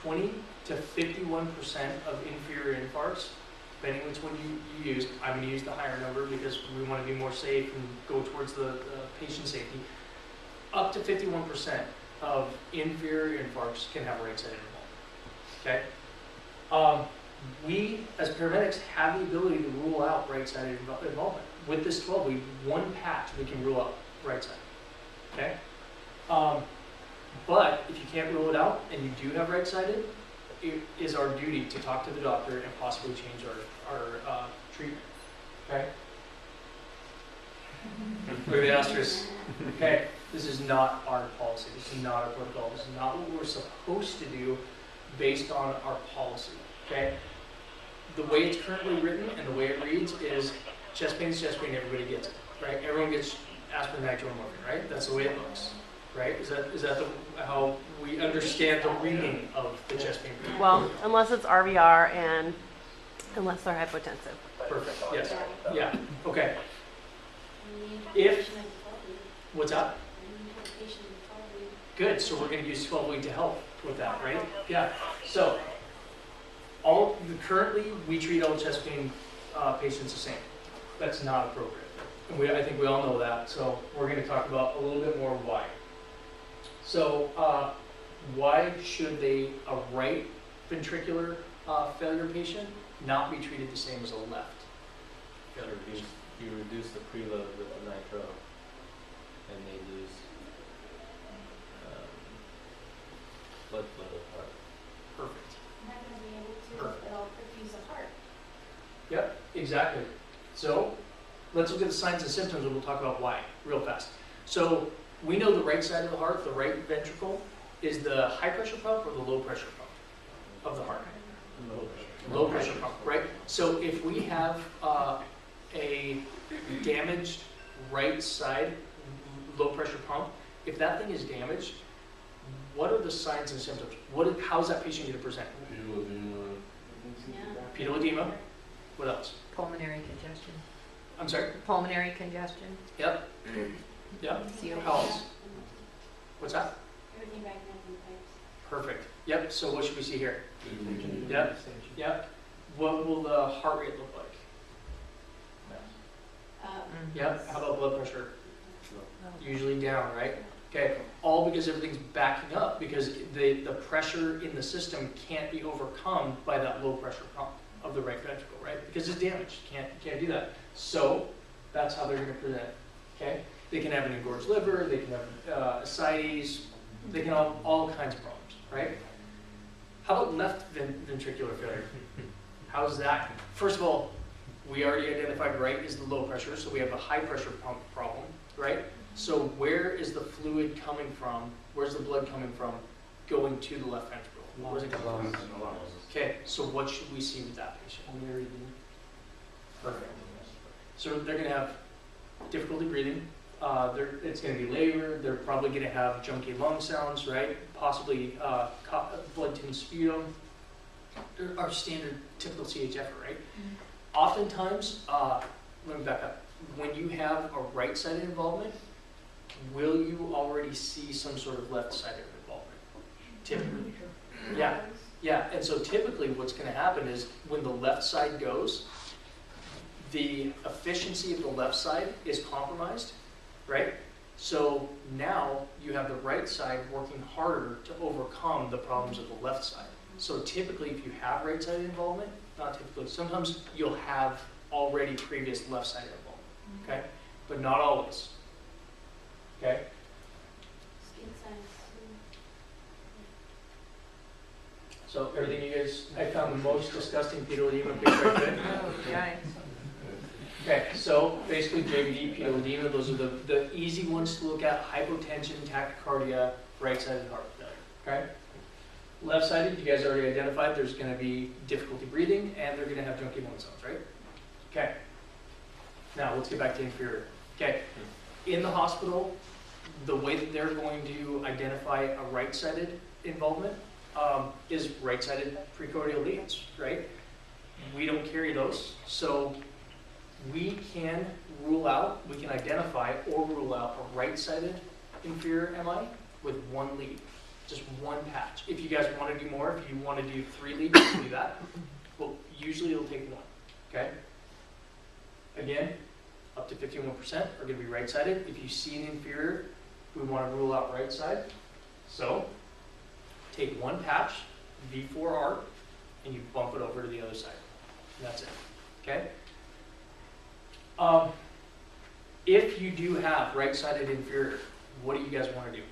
20 to 51% of inferior infarcts, depending which one you use. I'm going to use the higher number because we want to be more safe and go towards the patient safety. Up to 51% of inferior infarcts can have right-sided involvement. Okay? We, as paramedics, have the ability to rule out right-sided involvement. With this 12-lead, one patch, we can rule out right side. Okay? But if you can't rule it out and you do have right-sided, it is our duty to talk to the doctor and possibly change our treatment. Okay? Look at the asterisk. Okay, this is not our policy. This is not our protocol. This is not what we're supposed to do based on our policy. Okay? The way it's currently written and the way it reads is chest pain is chest pain. Everybody gets it, right? Everyone gets aspirin, Nitro, and morphine, right? That's the way it looks, right? Is that how we understand the reading of the chest pain? Well, unless it's RVR and unless they're hypotensive. Perfect. Yes. Yeah. Okay. If what's up? Good. So we're going to use 12-lead to help with that, right? Yeah. So currently we treat all chest pain patients the same. That's not appropriate. And I think we all know that. So we're going to talk about a little bit more why. So why should a right ventricular failure patient not be treated the same as a left failure patient? You reduce the preload with the nitro, and they lose blood flow to the heart. Perfect. You're not going to be able to at all perfuse the heart. Yep, exactly. So let's look at the signs and symptoms and we'll talk about why real fast. So we know the right side of the heart, the right ventricle, is the high pressure pump or the low pressure pump of the heart? Low pressure pump, right? So if we have a damaged right side low pressure pump, if that thing is damaged, what are the signs and symptoms? How's that patient going to present? Pedal edema. What else? Pulmonary congestion. I'm sorry? Pulmonary congestion. Yep. Yep. COPD. How else? What's that? Everything back in the pipes. Perfect. Yep. So what should we see here? Yep. Yep. What will the heart rate look like? Yep. How about blood pressure? Usually down, right? Okay. All because everything's backing up because the pressure in the system can't be overcome by that low pressure pump of the right ventricle, right? Because it's damaged. Can't do that. So that's how they're going to present. Okay. They can have an engorged liver. They can have ascites. They can have all kinds of problems, right? How about left ventricular failure? How's that? First of all, we already identified right is the low pressure, so we have a high pressure pump problem, right? So where is the fluid coming from? Where's the blood coming from going to the left ventricle? Where's it coming from? Okay, so what should we see with that patient? Perfect. So they're going to have difficulty breathing. It's going to be labor. They're probably going to have junky lung sounds, right? Possibly blood-tinged sputum. Our standard typical CHF, right? Mm-hmm. Oftentimes, let me back up. When you have a right-sided involvement, will you already see some sort of left-sided involvement? Typically. Yeah. Yeah, and so typically what's going to happen is when the left side goes, the efficiency of the left side is compromised, right? So now you have the right side working harder to overcome the problems of the left side. So typically if you have right-sided involvement, not typically, sometimes you'll have already previous left-sided involvement, okay? But not always, okay? Skin signs. So everything you guys, I found the most disgusting pedal edema picture I could. Okay. Okay, so basically JVD, pedal edema, those are the easy ones to look at: hypotension, tachycardia, right-sided heart failure. Okay, left-sided, you guys already identified. There's going to be difficulty breathing, and they're going to have junky lung sounds, right? Okay. Now let's get back to inferior. Okay, in the hospital, the way that they're going to identify a right-sided involvement is right-sided precordial leads, right? We don't carry those, so we can rule out, we can identify or rule out a right-sided inferior MI with one lead. just one patch. If you guys want to do more, if you want to do 3 leads, you can do that. Well, usually it'll take 1, okay? Again, up to 51% are going to be right-sided. If you see an inferior, we want to rule out right side. So, take 1 patch, V4R, and you bump it over to the other side. And that's it, okay? If you do have right-sided inferior, what do you guys want to do?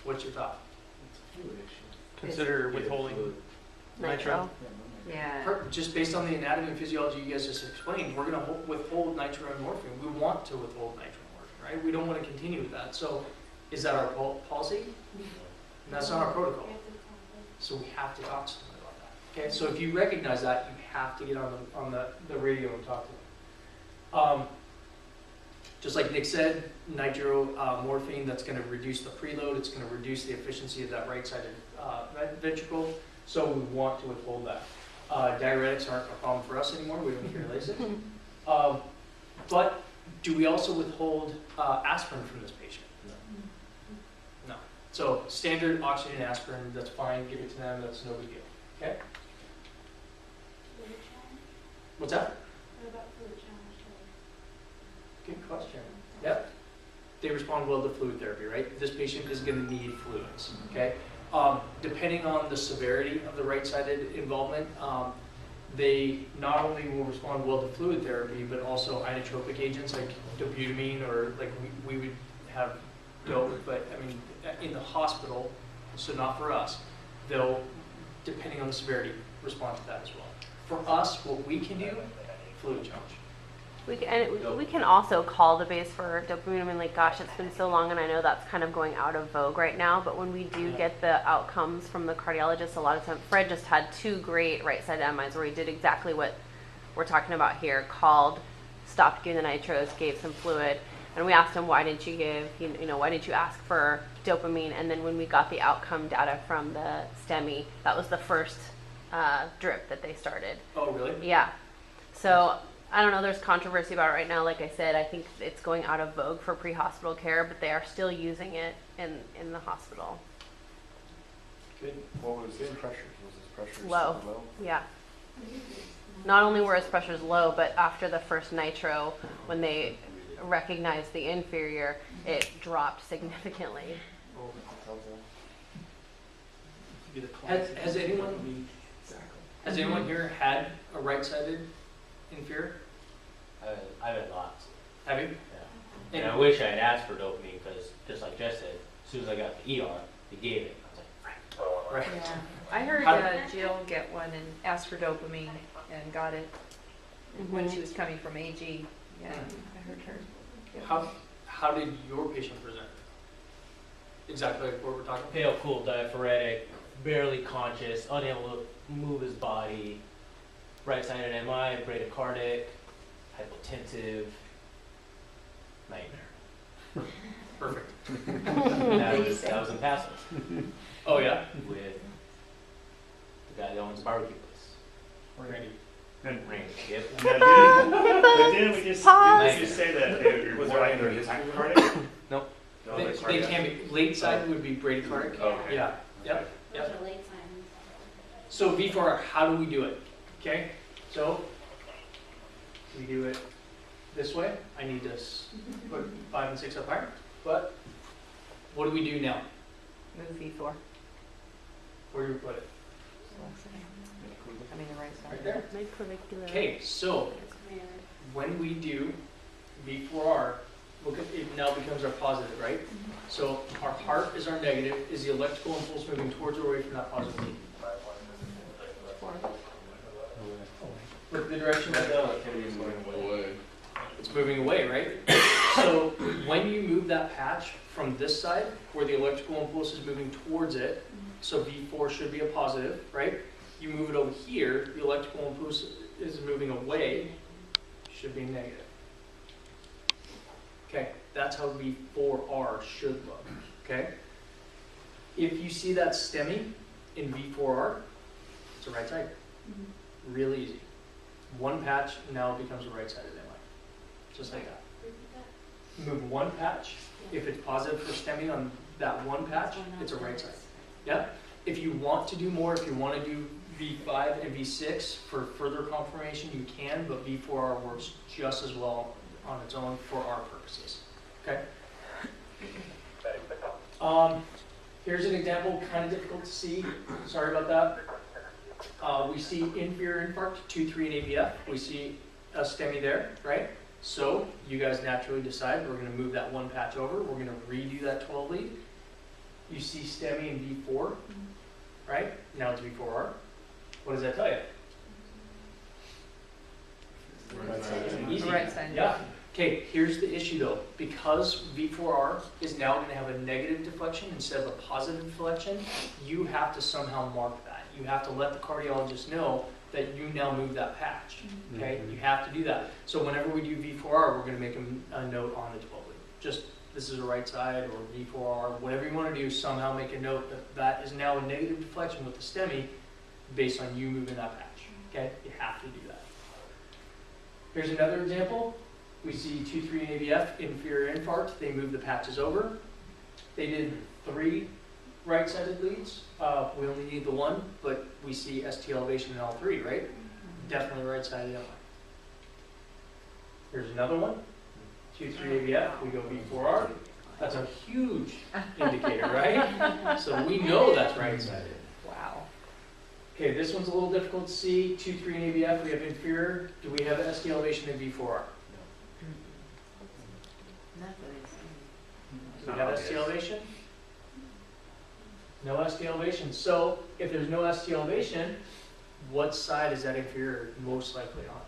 What's your thought? Consider withholding nitro. Yeah. Just based on the anatomy and physiology you guys just explained, we're going to withhold nitro and morphine. We want to withhold nitro and morphine, right? We don't want to continue with that. So, is that our policy? And that's not our protocol. We have to conflict. So we have to talk to them about that. Okay, so if you recognize that, you have to get on the radio and talk to them. Just like Nick said, nitro morphine, that's going to reduce the preload. It's going to reduce the efficiency of that right-sided ventricle. So we want to withhold that. Diuretics aren't a problem for us anymore. We don't care Lasix. But do we also withhold aspirin from this patient? No. So standard oxygen aspirin, that's fine. Give it to them. That's no big deal. Okay. Fluid challenge? What's that? What about fluid challenge? Good question. Yep. They respond well to fluid therapy, right? This patient is going to need fluids, okay? Depending on the severity of the right-sided involvement, they not only will respond well to fluid therapy, but also inotropic agents like dobutamine, or like we would have dope, but I mean, in the hospital, so not for us, they'll, depending on the severity, respond to that as well. For us, what we can do, fluid challenge. We can also call the base for dopamine. I mean, like, gosh, it's been so long, and I know that's kind of going out of vogue right now. But when we do get the outcomes from the cardiologist, a lot of times, Fred just had 2 great right-sided MIs where he did exactly what we're talking about here. Called, stopped giving the nitros, gave some fluid, and we asked him, why didn't you give, why didn't you ask for dopamine? And then when we got the outcome data from the STEMI, that was the first drip that they started. Oh, really? Yeah. So I don't know, there's controversy about it right now. Like I said, I think it's going out of vogue for pre-hospital care, but they are still using it in the hospital. Good. What was his pressure? Was his pressure Low. still low? Yeah. Not only were his pressures low, but after the first nitro, when they recognized the inferior, it dropped significantly. Has anyone here had a right-sided inferior? I've had lots. Have you? Yeah. And I wish I had asked for dopamine because, just like Jess said, as soon as I got the ER, they gave it. I was like, Right. Yeah. I heard How- Jill get one and asked for dopamine and got it when she was coming from AG. Yeah, I heard her. get one. How did your patient present? Exactly like what we're talking about? pale, cool, diaphoretic, barely conscious, unable to move his body, right-sided MI, bradycardic, hypotensive, nightmare. Perfect. That was in Paso Oh, yeah? with the guy that owns the barbecue place. Randy. Randy. Yep. But didn't we just Pause. say that they Was were there more either like history? cardiac? Nope. No, They, like they cardiac. can be, late side would be bradycardic. Oh, okay. Yeah, yep. Those are late signs. So V4, how do we do it? Okay, so we do it this way. I need to put 5 and 6 up higher. But what do we do now? Move V4. Where do we put it? I mean, the right side. Right there. Mid-clavicular. Okay, so It's weird. when we do V4R, look at it now becomes our positive, right? So our heart is our negative. Is the electrical impulse moving towards or away from that positive lead? Look the direction that it's moving away, right? So when you move that patch from this side, where the electrical impulse is moving towards it, so V4 should be a positive, right? You move it over here, the electrical impulse is moving away, should be negative. Okay, that's how V4R should look, okay? If you see that STEMI in V4R, it's a right side. Real easy. One patch now becomes a right-sided MI. Just like that. Repeat that. Move one patch. If it's positive for STEMI on that one patch, it's a right side. Yeah. If you want to do more, if you want to do V5 and V6 for further confirmation, you can, but V4R works just as well on its own for our purposes. Okay? Here's an example, kind of difficult to see. Sorry about that. We see inferior infarct, 2-3 and AVF. We see a STEMI there, right? So you guys naturally decide we're going to move that one patch over. We're going to redo that 12 lead. You see STEMI in V4, right? Now it's V4R. What does that tell you? Easy. Right side. Yeah. Okay, here's the issue though. Because V4R is now going to have a negative deflection instead of a positive deflection, you have to somehow mark that. You have to let the cardiologist know that you now move that patch. Okay, you have to do that. So whenever we do V4R, we're going to make a note on the 12 lead. Just this is a right side or V4R, whatever you want to do, somehow make a note that that is now a negative deflection with the STEMI based on you moving that patch. Okay, you have to do that. Here's another example. We see 2-3 and AVF, inferior infarct. They move the patches over. They did 3 right-sided leads. We only need the one, but we see ST elevation in all 3, right? Definitely right-sided MI. Here's another one. 2-3 AVF, we go V4R. That's a huge indicator, right? So we know that's right-sided. Wow. Okay, this one's a little difficult to see. 2-3 and AVF, we have inferior. Do we have ST elevation in V4R? Do we have ST elevation? No ST elevation. So if there's no ST elevation, what side is that inferior most likely on?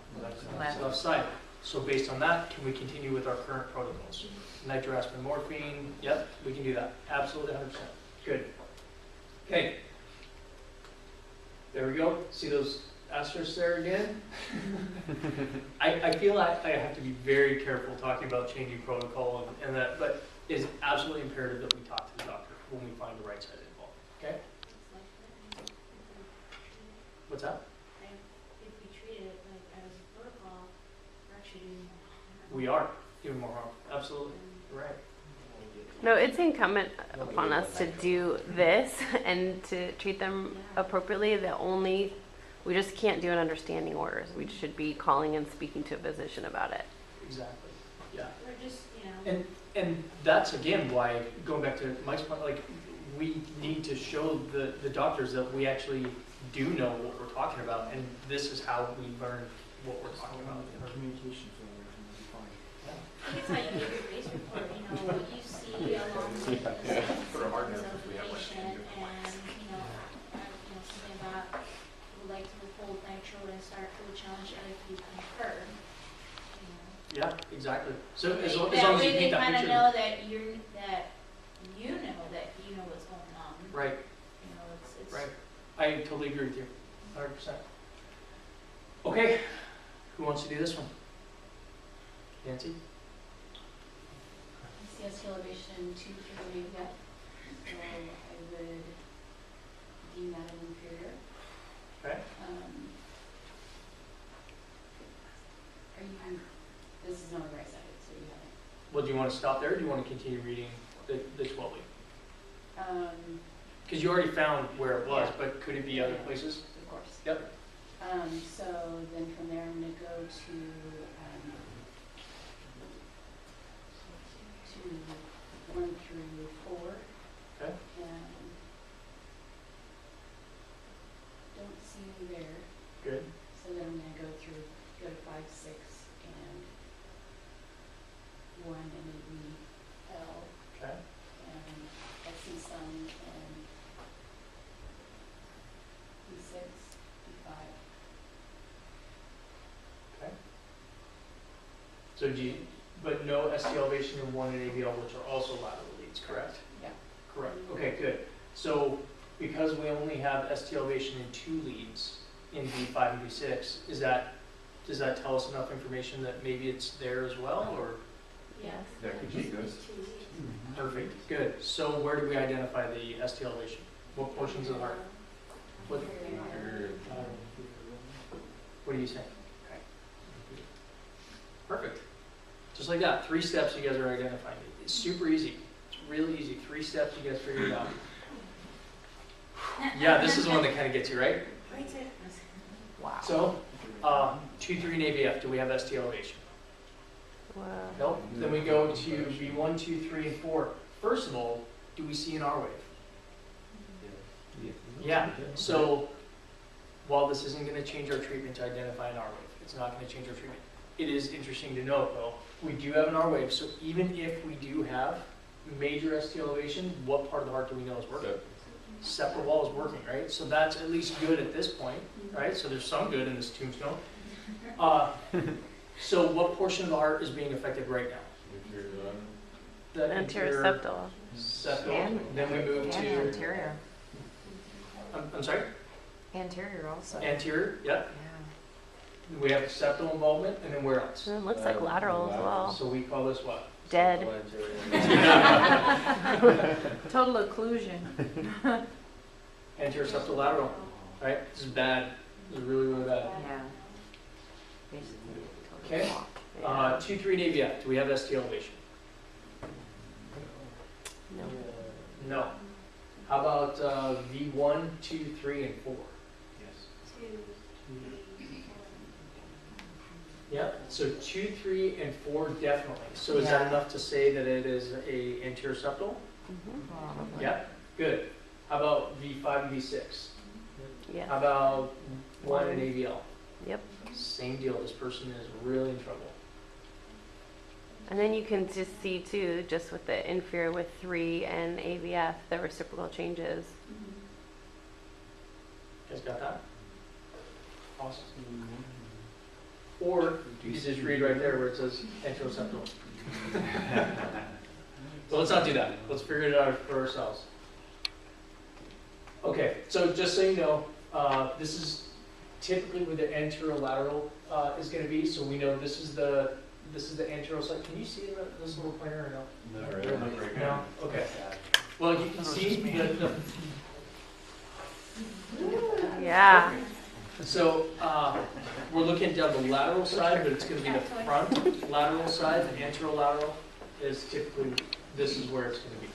Left side. So based on that, can we continue with our current protocols? Nitroaspirin, morphine, yep, we can do that. Absolutely 100%. Good. Okay. There we go. See those asterisks there again? I feel I have to be very careful talking about changing protocol and that, but it's absolutely imperative that we talk to the doctor when we find the right side involved. Okay? What's that? If we treat it like as a protocol, we're actually doing more harm. We are doing more harm. Absolutely. You're right. No, it's incumbent upon us to do this and to treat them appropriately. We just can't do it under standing orders. We should be calling and speaking to a physician about it. Exactly. Yeah. We're just, you know. And that's again why, going back to Mike's point, like we need to show the doctors that we actually do know what we're talking about, and this is how we learn what we're talking about. Communication failure can be fine. I think it's how you give your base report, you know, what you see along with the For a hard symptoms note, of we the have one. patient, and, you know, something about, would like to withhold nitro and start fluid challenge if you concur. You know. Yeah, exactly. So as That long as way you they paint that kind of picture. know that you know what's going on. Right, You know, it's. right. I totally agree with you, 100%. Okay, who wants to do this one? Nancy? CS elevation 2 for the AVF, so I would deem that an inferior. Okay. This is not a right sided, so you haven't. Well, do you want to stop there, or do you want to continue reading the 12 week? Because you already found where it was, but could it be other places? Of course. Yep. So then from there, I'm going to go to 1 through 4. Okay. Don't see me there. Good. So then I'm going to go to 5, 6, and 1 and maybe L. Okay. And I see some in E6, E5. Okay. So but no ST elevation in 1 and AVL, which are also lateral leads, correct? Yeah. Correct. Okay, good. So because we only have ST elevation in 2 leads in V5 and V6, does that tell us enough information that maybe it's there as well, or? Yes. That could be good. Perfect, good. So where do we identify the ST elevation? What portions of the heart? What do you say? Okay. Perfect. Just like that, 3 steps you guys are identifying. It's super easy. It's real easy. 3 steps, you guys figure it out. Yeah, this is the one that kind of gets you, right? Wow. So, 2, 3 in AVF, do we have ST elevation? Wow. Nope. Then we go to V1, 2, 3, and 4. First of all, do we see an R wave? Yeah. So, while this isn't going to change our treatment to identify an R wave, it's not going to change our treatment. It is interesting to note, though, we do have an R wave. So even if we do have major ST elevation, what part of the heart do we know is working? Septal wall is working, right? So that's at least good at this point, right? So there's some good in this tombstone. So what portion of the heart is being affected right now? The Anterior septal. septal. Then we move to Anterior. I'm sorry. Anterior also. Anterior. Yep. Yeah. We have septal involvement, and then where else? And it looks like lateral as well. So we call this what? Dead. Total occlusion. Anterior septal lateral. Right. This is bad. This is really, really bad. Yeah. Okay. 2, 3 in AVF. Do we have ST elevation? No. No. How about V1, 2, 3, and 4? Yes. 2, Yep. So 2, 3, and 4 definitely. So is that Yeah. enough to say that it is a anterior septal? Mhm. Yep. Good. How about V5 and V6? Yes. How about 1 in AVL? Yep. Same deal. This person is really in trouble. And then you can just see too, just with the inferior with 3 and AVF, the reciprocal changes. You guys got that? Awesome. Or you can just read right there where it says anteroseptal. So let's not do that. Let's figure it out for ourselves. Okay, so just so you know, this is typically where the anterolateral is going to be. So we know this is the anterior side. Can you see this little pointer or no? Not really. No. Okay. Well, you can see the Yeah. So we're looking down the lateral side, but it's going to be the front lateral side. The anterolateral is typically, this is where it's going to be.